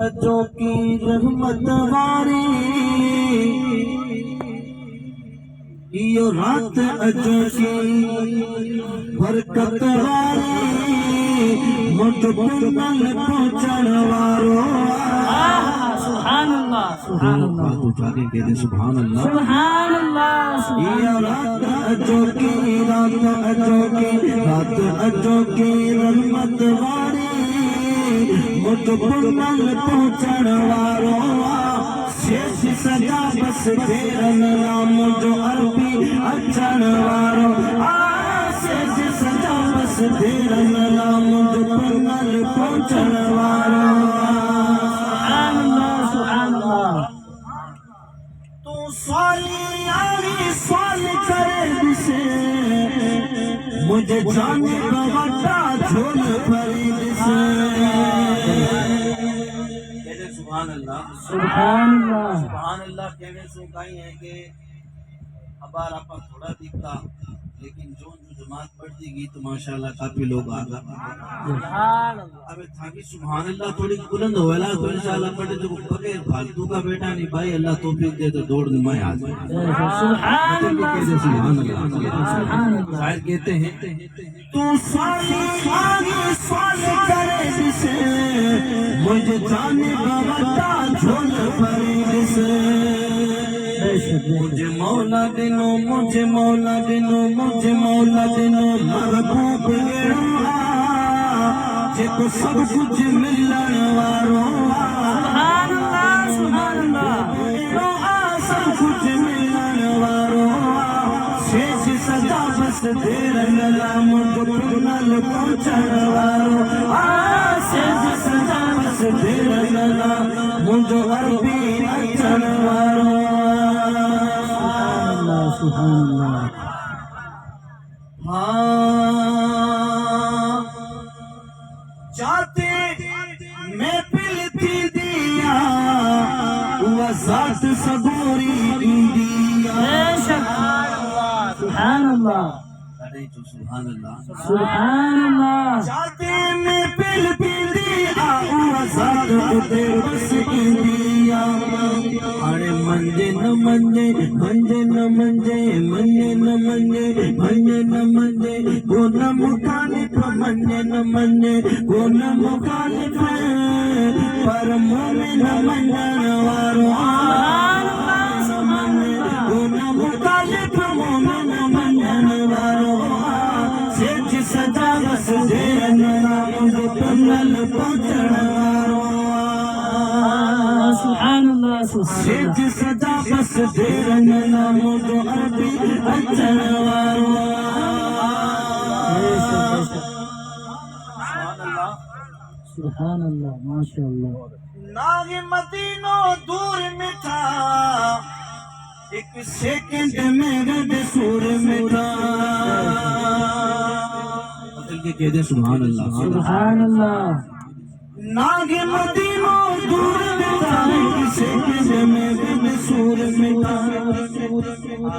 जो की रहमत वारी यो रात अजो की बरकत वारी मुझ पुनल पहुंचण वारो सुभान अल्लाह सुभान अल्लाह बात उठा के कहते सुभान अल्लाह सुभान अल्लाह यो रात अजो की रात अजो की रहमत वारी मुझ पुनल पहुंचण वारो शेष सजा बस तेरन नाम जो अरबी अचण वारो शेष सजा बस तेरन नाम जो पुनल पहुंचण वारो सुभान अल्लाह सुभान अल्लाह तू स्वाली आवी स्वाल करे दिसे मुझे जाने का वड्डा झोल भरी दिसे सुभान अल्लाह सुभान अल्लाह सुभान अल्लाह कहने से कहीं है कि अबार आपा थोड़ा दिखता लेकिन जो जमात पढ़ती गई तो माशाल्लाह काफी लोग आ गए। सुभान अल्लाह अबे थाकी सुभान अल्लाह थोड़ी बुलंद होवेला तो इंशाल्लाह पढ़े तो बगैर फालतू का बेटा नहीं भाई अल्लाह तौफीक दे तो दौड़ में आ जाए। सुभान अल्लाह सुभान अल्लाह शायर कहते हैं तू साली आगे साल करे जिसे मुझे जाने का वड्डा झोल भरी जिसे मुझे मौला दिनो मुझे मौला दिनो मुझे मौला दिनो महबूब जेको सब कुछ मिलन वारो सुभान अल्लाह सब कुछ मिलन वारो शेष सजा बस तेरन नाम जो पुनल पहुंचण वारो शेष सजा बस तेरन नाम जो अरबी अचण वारो सुभान अल्लाह जाते मैं पिलती दिया वसात सबूरी दिया सुभान अल्लाह अरे तो सुभान अल्लाह सुभान अल्लाह जाते मैं पिलती दिया वसात उते बस दिया अरे मंजे न मंजे मंजे न मंजे मंजे न मंजे मंजे न मंजे गोन मुखालिफ मंजे न मंजे गोन मुखालिफ पर मोमिन मंजन वारो गोन मुखालिफ मोमिन मंजन वारो सेठ सजा बस देन नाम जो पुनल पहुंचण वारो सुभान अल्लाह सेठ सजा बस देन नाम जो अरबी अचण वारो सुभान अल्लाह माशाअल्लाह नाग मदीनो दूर मिठा एक सेकंड में रब सूर मिठा बदल के कह दे सुभान अल्लाह सुभान अल्लाह नाग मदीनो दूर मिठा एक सेकंड में रब सूर मिठा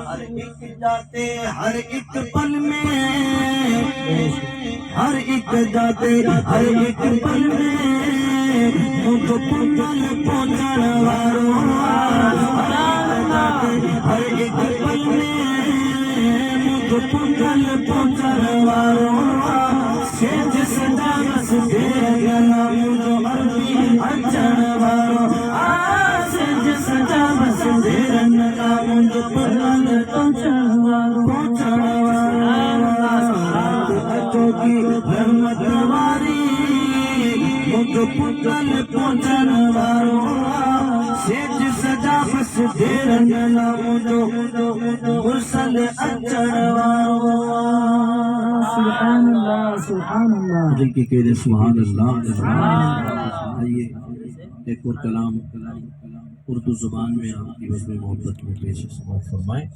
हर एक जाते हर एक पल में हर एक जाते हर एक पल में मुझको पुनल पहुंचण वारो हर एक पल में मुझको पुनल पहुंचण वारो शेष सजा बस देन मुझो अरबी अचण वारो शेष सजा बस देन मुझो पुनल पहुंचण वारो अचो की रहमत वारी मुझो पुनल पहुंचण वारो शेष सजा बस देन मुझो मुरसल अचण वारो सुभान अल्लाह सुभान अल्लाह दिल के कह दे सुभान अल्लाह। आइए एक और कलाम उर्दू जुबान में आपकी बज़्म मोहब्बत में पेश फरमाएं।